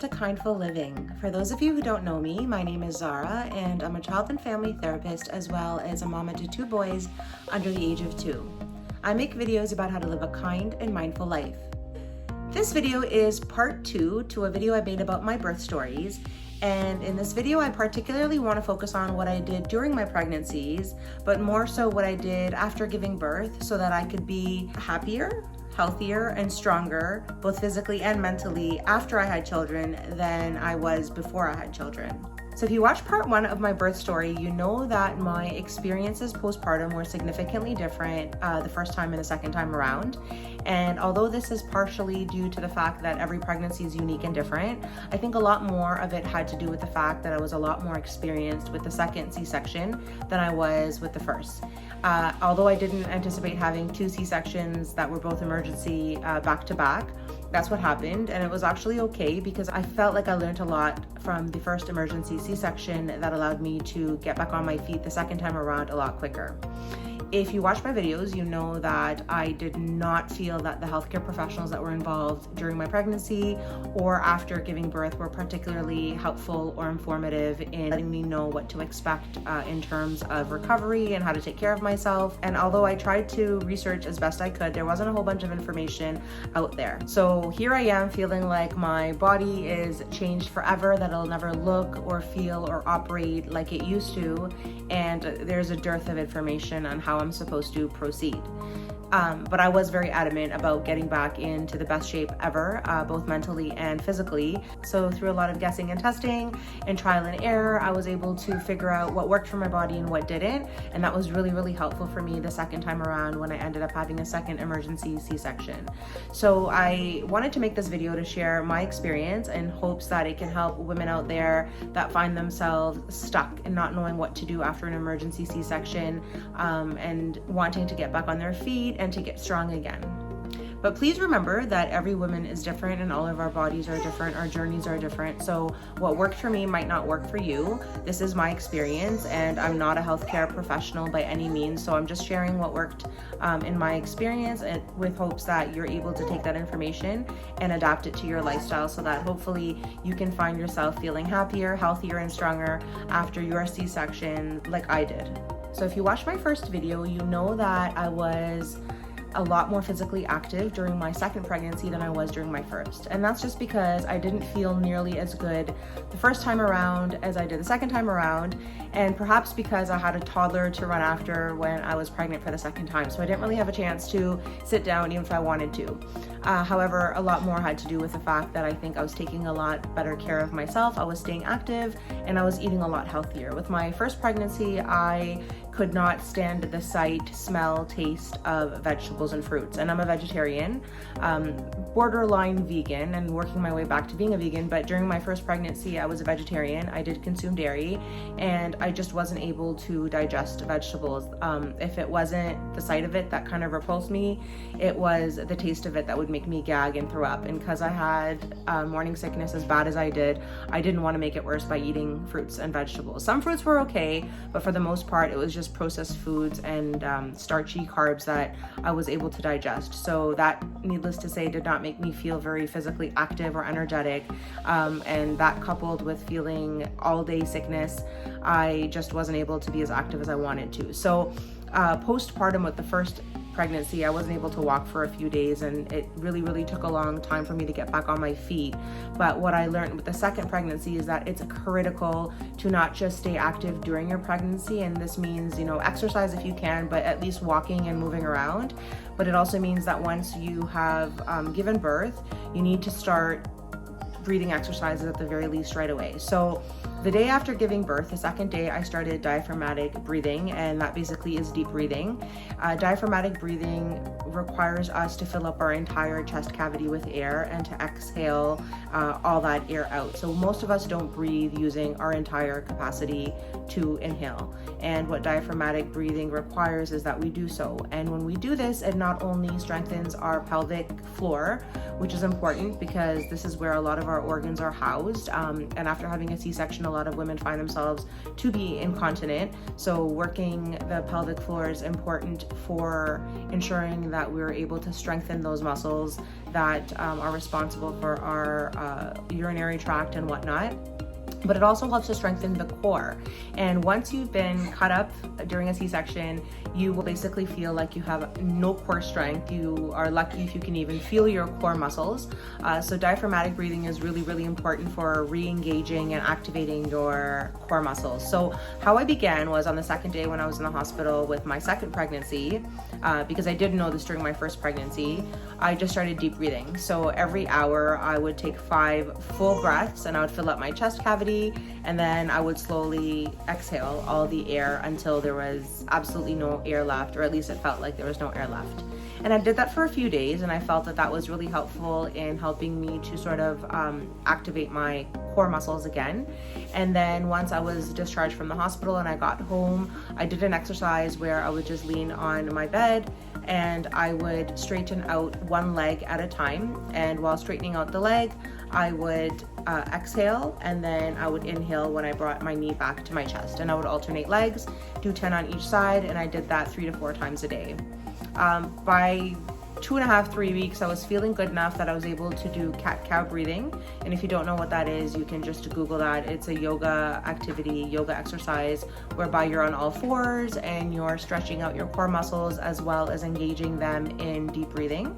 to Kindful Living. For those of you who don't know me, my name is Zara and I'm a child and family therapist as well as a mama to 2 boys under the age of 2. I make videos about how to live a kind and mindful life. This video is part 2 to a video I made about my birth stories, and in this video I particularly want to focus on what I did during my pregnancies, but more so what I did after giving birth so that I could be happier, healthier, and stronger, both physically and mentally, after I had children than I was before I had children. So if you watched part 1 of my birth story, you know that my experiences postpartum were significantly different the first time and the second time around. And although this is partially due to the fact that every pregnancy is unique and different, I think a lot more of it had to do with the fact that I was a lot more experienced with the second C-section than I was with the first. Although I didn't anticipate having 2 C-sections that were both emergency back to back, that's what happened, and it was actually okay because I felt like I learned a lot from the first emergency C-section that allowed me to get back on my feet the second time around a lot quicker. If you watch my videos, you know that I did not feel that the healthcare professionals that were involved during my pregnancy or after giving birth were particularly helpful or informative in letting me know what to expect in terms of recovery and how to take care of myself. And although I tried to research as best I could, there wasn't a whole bunch of information out there. So here I am feeling like my body is changed forever, that it'll never look or feel or operate like it used to, and there's a dearth of information on how I'm supposed to proceed. But I was very adamant about getting back into the best shape ever, both mentally and physically. So through a lot of guessing and testing and trial and error, I was able to figure out what worked for my body and what didn't. And that was really, really helpful for me the second time around when I ended up having a second emergency C-section. So I wanted to make this video to share my experience in hopes that it can help women out there that find themselves stuck and not knowing what to do after an emergency C-section, and wanting to get back on their feet and to get strong again. But please remember that every woman is different and all of our bodies are different, our journeys are different. So what worked for me might not work for you. This is my experience and I'm not a healthcare professional by any means. So I'm just sharing what worked in my experience, and with hopes that you're able to take that information and adapt it to your lifestyle so that hopefully you can find yourself feeling happier, healthier, and stronger after your C-section like I did. So if you watched my first video, you know that I was a lot more physically active during my second pregnancy than I was during my first. And that's just because I didn't feel nearly as good the first time around as I did the second time around, and perhaps because I had a toddler to run after when I was pregnant for the second time. So I didn't really have a chance to sit down even if I wanted to. However, a lot more had to do with the fact that I think I was taking a lot better care of myself, I was staying active, and I was eating a lot healthier. With my first pregnancy, I could not stand the sight, smell, taste of vegetables and fruits. And I'm a vegetarian, borderline vegan, and working my way back to being a vegan. But during my first pregnancy, I was a vegetarian. I did consume dairy, and I just wasn't able to digest vegetables. If it wasn't the sight of it that kind of repulsed me, it was the taste of it that would make me gag and throw up. And because I had morning sickness as bad as I didn't want to make it worse by eating fruits and vegetables. Some fruits were okay, but for the most part, it was just processed foods and starchy carbs that I was able to digest. So that, needless to say, did not make me feel very physically active or energetic. And that, coupled with feeling all day sickness, I just wasn't able to be as active as I wanted to. So postpartum with the first pregnancy, I wasn't able to walk for a few days, and it really took a long time for me to get back on my feet. But what I learned with the second pregnancy is that it's critical to not just stay active during your pregnancy, and this means, exercise if you can, but at least walking and moving around. But it also means that once you have given birth, you need to start breathing exercises at the very least right away. So the day after giving birth, the second day, I started diaphragmatic breathing, and that basically is deep breathing. Diaphragmatic breathing requires us to fill up our entire chest cavity with air and to exhale all that air out. So most of us don't breathe using our entire capacity to inhale. And what diaphragmatic breathing requires is that we do so. And when we do this, it not only strengthens our pelvic floor, which is important because this is where a lot of our organs are housed. And after having a C-section, a lot of women find themselves to be incontinent. So working the pelvic floor is important for ensuring that we're able to strengthen those muscles that are responsible for our urinary tract and whatnot. But it also helps to strengthen the core. And once you've been cut up during a C-section, you will basically feel like you have no core strength. You are lucky if you can even feel your core muscles. So diaphragmatic breathing is really, really important for re-engaging and activating your core muscles. So how I began was on the second day when I was in the hospital with my second pregnancy, because I didn't know this during my first pregnancy, I just started deep breathing. So every hour I would take 5 full breaths and I would fill up my chest cavity, and then I would slowly exhale all the air until there was absolutely no air left, or at least it felt like there was no air left. And I did that for a few days, and I felt that that was really helpful in helping me to sort of activate my core muscles again. And then once I was discharged from the hospital and I got home, I did an exercise where I would just lean on my bed and I would straighten out one leg at a time. And while straightening out the leg, I would exhale, and then I would inhale when I brought my knee back to my chest. And I would alternate legs, do 10 on each side, and I did that 3 to 4 times a day. By 2.5, 3 weeks, I was feeling good enough that I was able to do CatCow Breathing. And if you don't know what that is, you can just Google that. It's a yoga activity, yoga exercise, whereby you're on all fours and you're stretching out your core muscles as well as engaging them in deep breathing.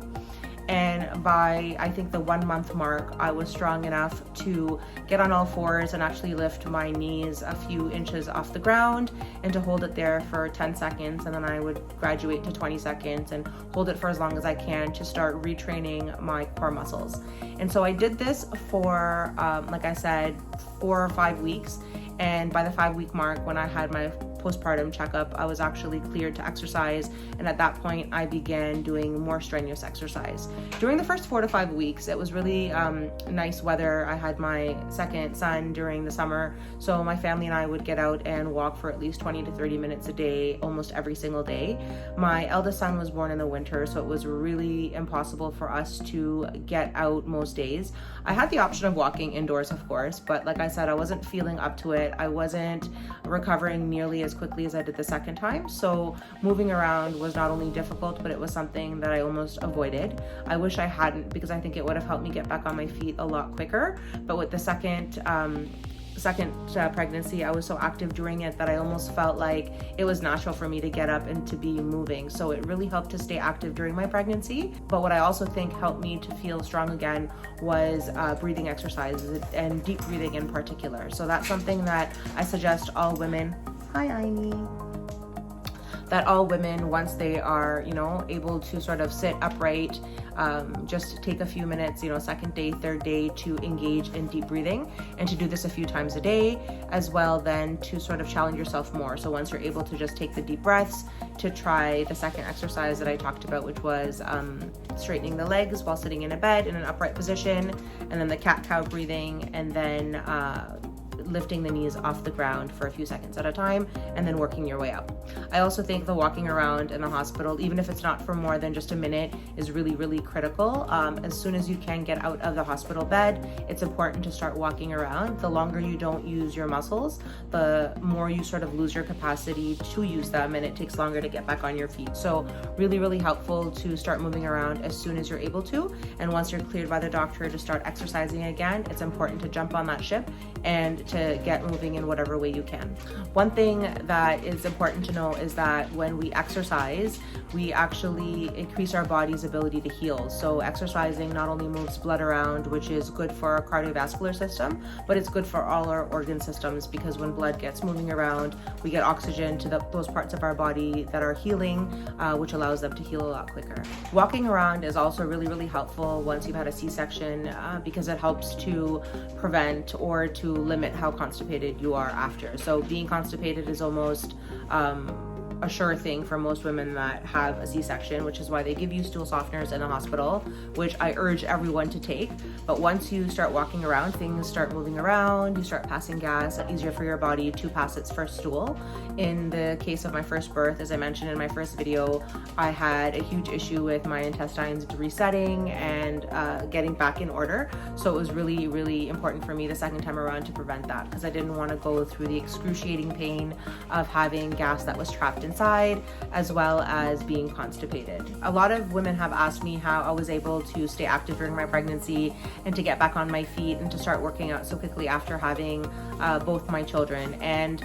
And by, I think, the 1 month mark, I was strong enough to get on all fours and actually lift my knees a few inches off the ground and to hold it there for 10 seconds. And then I would graduate to 20 seconds and hold it for as long as I can to start retraining my core muscles. And so I did this for, like I said, 4 or 5 weeks. And by the 5-week mark, when I had my postpartum checkup, I was actually cleared to exercise. And at that point, I began doing more strenuous exercise. During the first 4 to 5 weeks, it was really nice weather. I had my second son during the summer. So my family and I would get out and walk for at least 20 to 30 minutes a day, almost every single day. My eldest son was born in the winter, so it was really impossible for us to get out most days. I had the option of walking indoors, of course, but like I said, I wasn't feeling up to it. I wasn't recovering nearly as quickly as I did the second time. So moving around was not only difficult, but it was something that I almost avoided. I wish I hadn't, because I think it would have helped me get back on my feet a lot quicker. But with the second pregnancy, I was so active during it that I almost felt like it was natural for me to get up and to be moving. So it really helped to stay active during my pregnancy. But what I also think helped me to feel strong again was breathing exercises, and deep breathing in particular. So that's something that I suggest all women, hi Aini, that all women, once they are, able to sort of sit upright, just take a few minutes, second day, third day, to engage in deep breathing, and to do this a few times a day, as well then to sort of challenge yourself more. So once you're able to just take the deep breaths, to try the second exercise that I talked about, which was straightening the legs while sitting in a bed in an upright position, and then the cat-cow breathing, and then lifting the knees off the ground for a few seconds at a time, and then working your way up. I also think the walking around in the hospital, even if it's not for more than just a minute, is really, really critical. As soon as you can get out of the hospital bed, it's important to start walking around. The longer you don't use your muscles, the more you sort of lose your capacity to use them, and it takes longer to get back on your feet. So really, really helpful to start moving around as soon as you're able to. And once you're cleared by the doctor to start exercising again, it's important to jump on that ship and to get moving in whatever way you can. One thing that is important to know is that when we exercise, we actually increase our body's ability to heal. So exercising not only moves blood around, which is good for our cardiovascular system, but it's good for all our organ systems, because when blood gets moving around, we get oxygen to those parts of our body that are healing, which allows them to heal a lot quicker. Walking around is also really, really helpful once you've had a C-section, because it helps to prevent or to limit how constipated you are after. So being constipated is almost a sure thing for most women that have a C-section, which is why they give you stool softeners in the hospital, which I urge everyone to take. But once you start walking around, things start moving around, you start passing gas, it's easier for your body to pass its first stool. In the case of my first birth, as I mentioned in my first video, I had a huge issue with my intestines resetting and getting back in order. So it was really, really important for me the second time around to prevent that, because I didn't want to go through the excruciating pain of having gas that was trapped inside, as well as being constipated. A lot of women have asked me how I was able to stay active during my pregnancy and to get back on my feet and to start working out so quickly after having both my children. And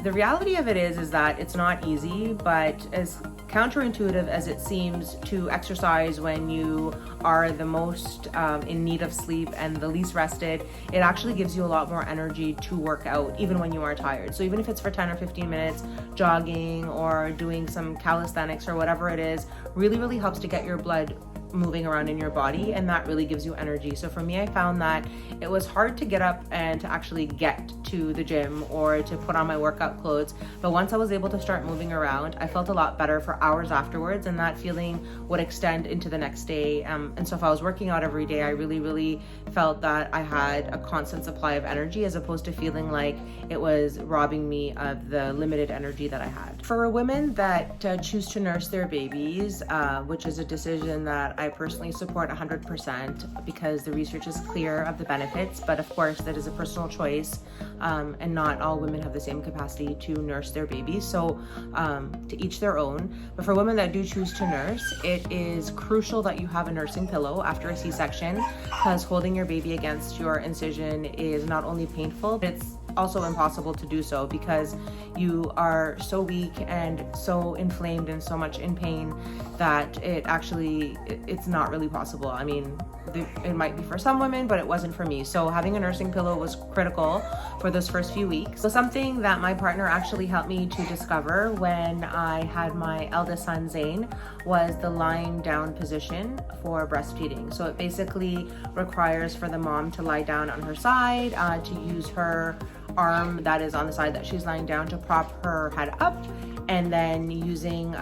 the reality of it is that it's not easy, but as counterintuitive as it seems to exercise when you are the most in need of sleep and the least rested, it actually gives you a lot more energy to work out even when you are tired. So even if it's for 10 or 15 minutes, jogging or doing some calisthenics or whatever it is, really, really helps to get your blood moving around in your body, and that really gives you energy. So for me, I found that it was hard to get up and to actually get to the gym or to put on my workout clothes, but once I was able to start moving around, I felt a lot better for hours afterwards, and that feeling would extend into the next day. And so if I was working out every day, I really, really felt that I had a constant supply of energy, as opposed to feeling like it was robbing me of the limited energy that I had. For women that choose to nurse their babies, which is a decision that I personally support 100%, because the research is clear of the benefits, but of course that is a personal choice, and not all women have the same capacity to nurse their babies, so to each their own. But for women that do choose to nurse, it is crucial that you have a nursing pillow after a C-section, because holding your baby against your incision is not only painful, but it's also impossible to do so, because you are so weak and so inflamed and so much in pain that it's not really possible. I mean, it might be for some women, but it wasn't for me. So having a nursing pillow was critical for those first few weeks. So something that my partner actually helped me to discover when I had my eldest son, Zane, was the lying down position for breastfeeding. So it basically requires for the mom to lie down on her side, to use her arm that is on the side that she's lying down to prop her head up, and then using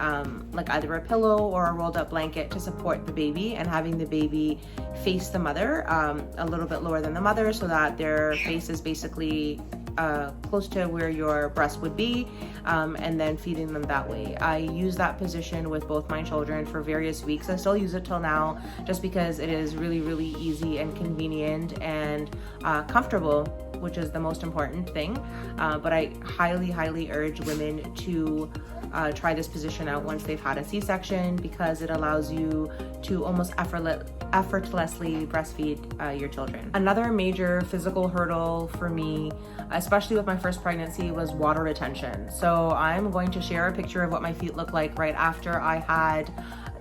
like either a pillow or a rolled up blanket to support the baby, and having the baby face the mother a little bit lower than the mother, so that their face is basically close to where your breast would be, and then feeding them that way. I use that position with both my children for various weeks. I still use it till now, just because it is really, really easy and convenient and comfortable, which is the most important thing. But I highly, highly urge women to try this position out once they've had a C-section, because it allows you to almost effortlessly breastfeed your children. Another major physical hurdle for me, especially with my first pregnancy, was water retention. So I'm going to share a picture of what my feet looked like right after I had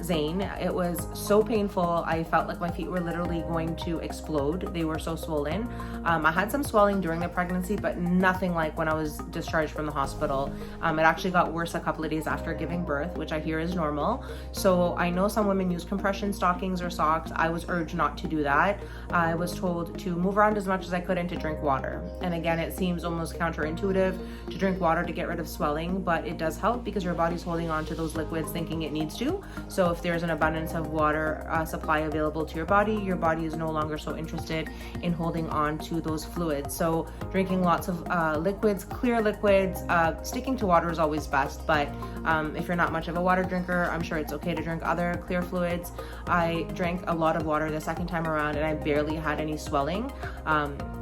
Zane. It was so painful. I felt like my feet were literally going to explode. They were so swollen. I had some swelling during the pregnancy, but nothing like when I was discharged from the hospital. It actually got worse a couple of days after giving birth, which I hear is normal. So I know some women use compression stockings or socks. I was urged not to do that. I was told to move around as much as I could and to drink water. And again, it seems almost counterintuitive to drink water to get rid of swelling, but it does help, because your body's holding on to those liquids thinking it needs to. So if there's an abundance of water supply available to your body is no longer so interested in holding on to those fluids. So drinking lots of liquids, clear liquids, sticking to water is always best, but if you're not much of a water drinker, I'm sure it's okay to drink other clear fluids. I drank a lot of water the second time around, and I barely had any swelling.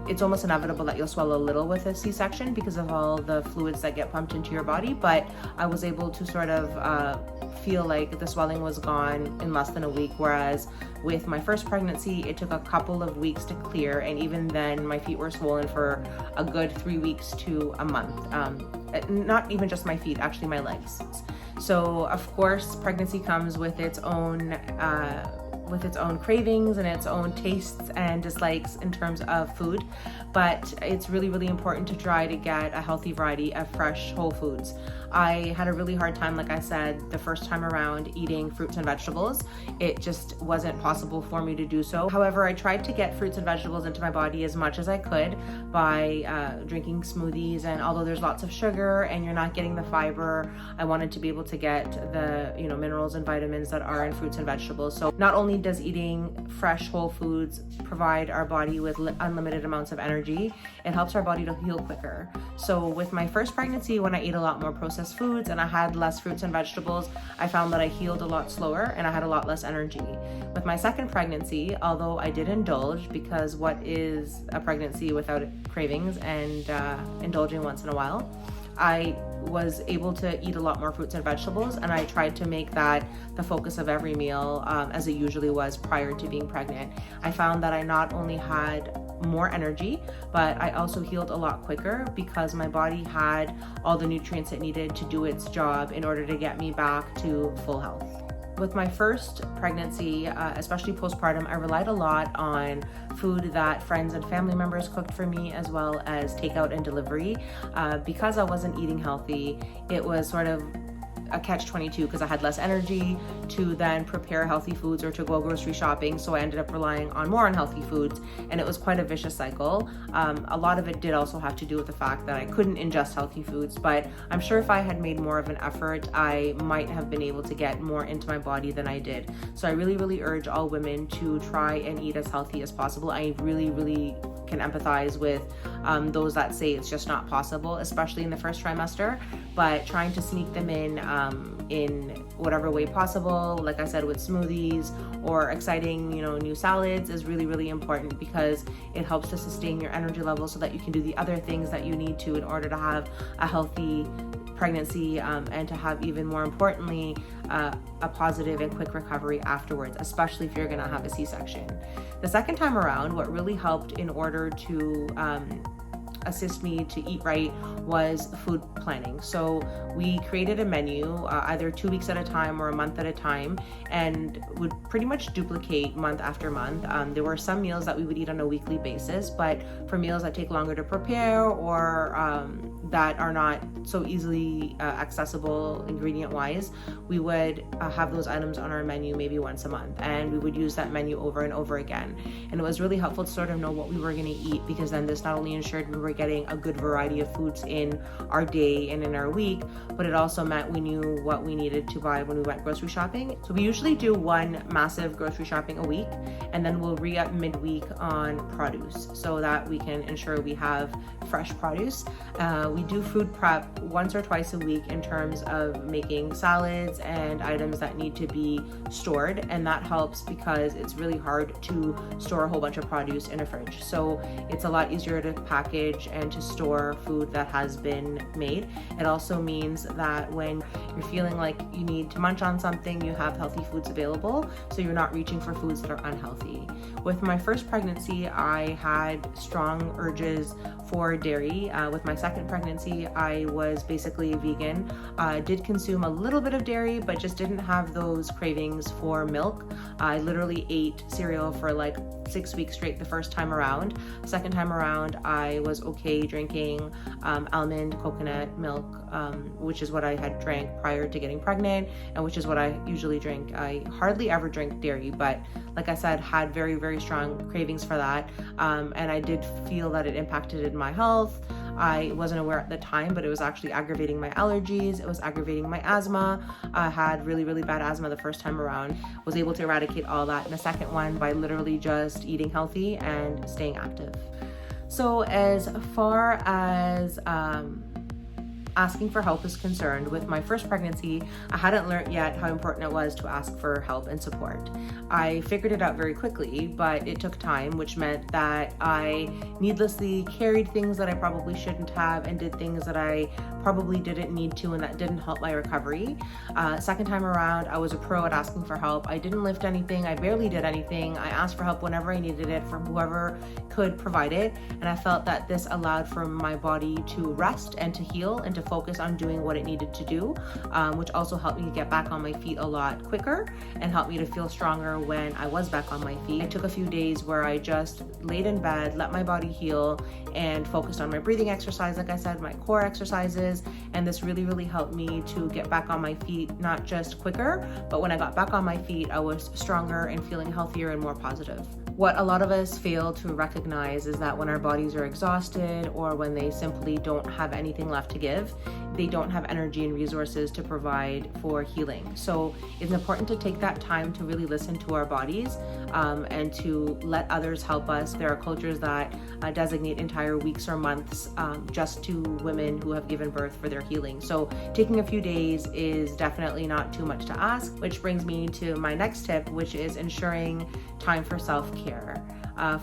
It's almost inevitable that you'll swell a little with a C-section because of all the fluids that get pumped into your body, but I was able to sort of feel like the swelling was gone in less than a week, whereas with my first pregnancy, it took a couple of weeks to clear, and even then my feet were swollen for a good 3 weeks to a month. Not even just my feet, actually my legs. So of course, pregnancy comes with its own cravings and its own tastes and dislikes in terms of food, but it's really, really important to try to get a healthy variety of fresh whole foods. I had a really hard time, like I said, the first time around eating fruits and vegetables. It just wasn't possible for me to do so. However, I tried to get fruits and vegetables into my body as much as I could by drinking smoothies, and although there's lots of sugar and you're not getting the fiber, I wanted to be able to get the minerals and vitamins that are in fruits and vegetables. So not only does eating fresh whole foods provide our body with unlimited amounts of energy, it helps our body to heal quicker. So with my first pregnancy, when I ate a lot more processed foods and I had less fruits and vegetables, I found that I healed a lot slower and I had a lot less energy. With my second pregnancy, although I did indulge, because what is a pregnancy without cravings and indulging once in a while, I was able to eat a lot more fruits and vegetables, and I tried to make that the focus of every meal, as it usually was prior to being pregnant. I found that I not only had more energy, but I also healed a lot quicker because my body had all the nutrients it needed to do its job in order to get me back to full health. With my first pregnancy, especially postpartum, I relied a lot on food that friends and family members cooked for me, as well as takeout and delivery. Because I wasn't eating healthy, it was sort of a catch-22 because I had less energy to then prepare healthy foods or to go grocery shopping, so I ended up relying on more unhealthy foods, and it was quite a vicious cycle. A lot of it did also have to do with the fact that I couldn't ingest healthy foods, but I'm sure if I had made more of an effort, I might have been able to get more into my body than I did. So I really urge all women to try and eat as healthy as possible. I really can empathize with those that say it's just not possible, especially in the first trimester, but trying to sneak them in whatever way possible, like I said, with smoothies or exciting, new salads is really important, because it helps to sustain your energy level so that you can do the other things that you need to in order to have a healthy pregnancy, and to have, even more importantly, a positive and quick recovery afterwards, especially if you're gonna have a C-section. The second time around, what really helped in order to assist me to eat right was food planning. So we created a menu, either 2 weeks at a time or a month at a time, and would pretty much duplicate month after month. There were some meals that we would eat on a weekly basis, but for meals that take longer to prepare or that are not so easily accessible ingredient wise, we would have those items on our menu maybe once a month, and we would use that menu over and over again. And it was really helpful to sort of know what we were going to eat, because then this not only ensured we were getting a good variety of foods in our day and in our week, but it also meant we knew what we needed to buy when we went grocery shopping. So we usually do one massive grocery shopping a week, and then we'll re-up midweek on produce so that we can ensure we have fresh produce. We do food prep once or twice a week in terms of making salads and items that need to be stored, and that helps because it's really hard to store a whole bunch of produce in a fridge. So it's a lot easier to package and to store food that has been made. It also means that when you're feeling like you need to munch on something, you have healthy foods available, so you're not reaching for foods that are unhealthy. With my first pregnancy, I had strong urges for dairy. With my second pregnancy, I was basically vegan. Did consume a little bit of dairy, but just didn't have those cravings for milk. I literally ate cereal for like 6 weeks straight the first time around. Second time around, I was okay drinking almond coconut milk, which is what I had drank prior to getting pregnant, and which is what I usually drink. I hardly ever drink dairy, but like I said, had very strong cravings for that, and I did feel that it impacted my health. I wasn't aware at the time, but it was actually aggravating my allergies. It was aggravating my asthma. I had really bad asthma the first time around. Was able to eradicate all that in the second one by literally just eating healthy and staying active. So as far as asking for help is concerned, with my first pregnancy, I hadn't learned yet how important it was to ask for help and support. I figured it out very quickly, but it took time, which meant that I needlessly carried things that I probably shouldn't have and did things that I probably didn't need to, and that didn't help my recovery. Second time around, I was a pro at asking for help. I didn't lift anything. I barely did anything. I asked for help whenever I needed it from whoever could provide it, and I felt that this allowed for my body to rest and to heal and to focus on doing what it needed to do, which also helped me get back on my feet a lot quicker and helped me to feel stronger when I was back on my feet. I took a few days where I just laid in bed, let my body heal, and focused on my breathing exercise, like I said, my core exercises, resources, and this really helped me to get back on my feet, not just quicker, but when I got back on my feet, I was stronger and feeling healthier and more positive. What a lot of us fail to recognize is that when our bodies are exhausted or when they simply don't have anything left to give, they don't have energy and resources to provide for healing. So it's important to take that time to really listen to our bodies and to let others help us. There are cultures that designate entire weeks or months just to women who have given birth for their healing. So taking a few days is definitely not too much to ask, which brings me to my next tip, which is ensuring time for self-care.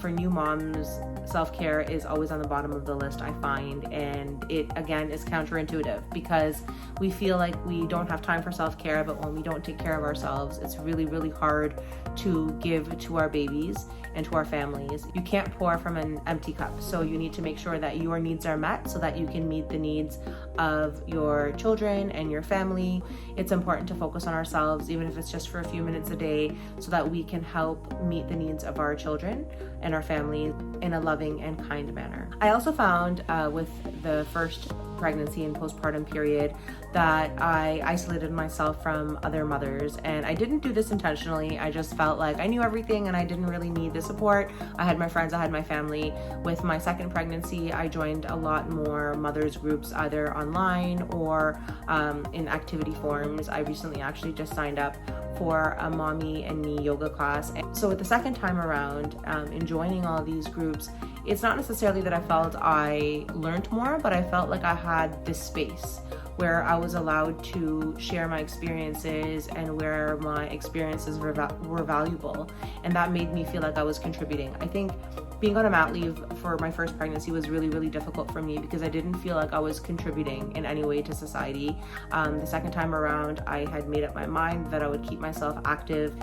For new moms, self-care is always on the bottom of the list, I find, and it again is counterintuitive because we feel like we don't have time for self-care, but when we don't take care of ourselves, it's really hard to give to our babies and to our families. You can't pour from an empty cup, so you need to make sure that your needs are met so that you can meet the needs of your children and your family. It's important to focus on ourselves, even if it's just for a few minutes a day, so that we can help meet the needs of our children and our families in a loving and kind manner. I also found with the first pregnancy and postpartum period that I isolated myself from other mothers, and I didn't do this intentionally. I just felt like I knew everything and I didn't really need the support. I had my friends, I had my family. With my second pregnancy, I joined a lot more mothers groups, either online or in activity forms. I recently actually just signed up for a mommy and me yoga class. So with the second time around, in joining all these groups, it's not necessarily that I felt I learned more, but I felt like I had this space where I was allowed to share my experiences and where my experiences were valuable. And that made me feel like I was contributing. I think being on a mat leave for my first pregnancy was really difficult for me because I didn't feel like I was contributing in any way to society. The second time around, I had made up my mind that I would keep myself active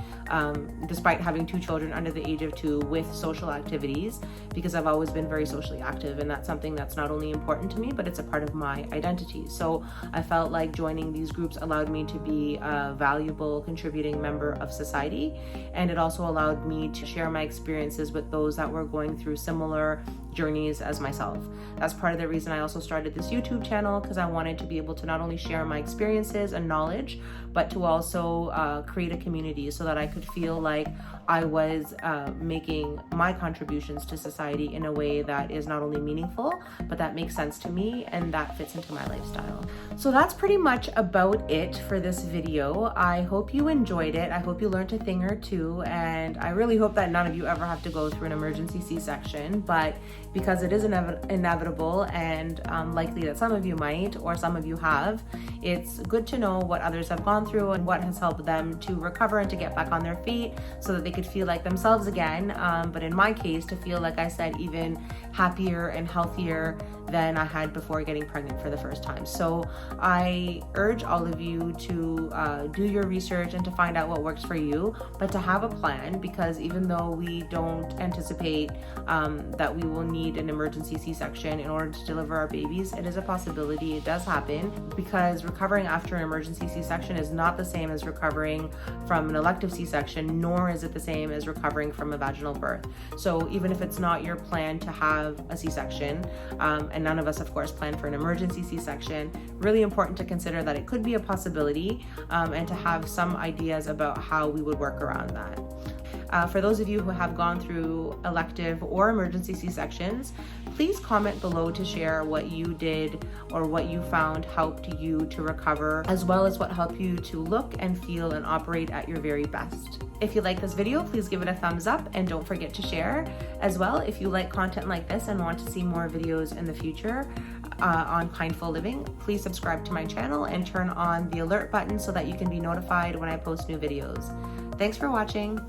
despite having 2 children under the age of 2 with social activities, because I've always been very socially active, and that's something that's not only important to me, but it's a part of my identity. So I felt like joining these groups allowed me to be a valuable contributing member of society, and it also allowed me to share my experiences with those that were going through similar journeys as myself. That's part of the reason I also started this YouTube channel, because I wanted to be able to not only share my experiences and knowledge, but to also create a community so that I could feel like I was making my contributions to society in a way that is not only meaningful, but that makes sense to me and that fits into my lifestyle. So that's pretty much about it for this video. I hope you enjoyed it. I hope you learned a thing or two, and I really hope that none of you ever have to go through an emergency C-section, but because it is inevitable and likely that some of you might or some of you have, it's good to know what others have gone through and what has helped them to recover and to get back on their feet so that they could feel like themselves again. But in my case, to feel, like I said, even happier and healthier than I had before getting pregnant for the first time. So I urge all of you to do your research and to find out what works for you, but to have a plan, because even though we don't anticipate that we will need an emergency C-section in order to deliver our babies, it is a possibility. It does happen, because recovering after an emergency C-section is not the same as recovering from an elective C-section, nor is it the same as recovering from a vaginal birth. So even if it's not your plan to have a C-section, and none of us of course plan for an emergency C-section, really important to consider that it could be a possibility, and to have some ideas about how we would work around that. For those of you who have gone through elective or emergency C-sections, please comment below to share what you did or what you found helped you to recover, as well as what helped you to look and feel and operate at your very best. If you like this video, please give it a thumbs up and don't forget to share. As well, if you like content like this and want to see more videos in the future on Kindful Living, please subscribe to my channel and turn on the alert button so that you can be notified when I post new videos. Thanks for watching.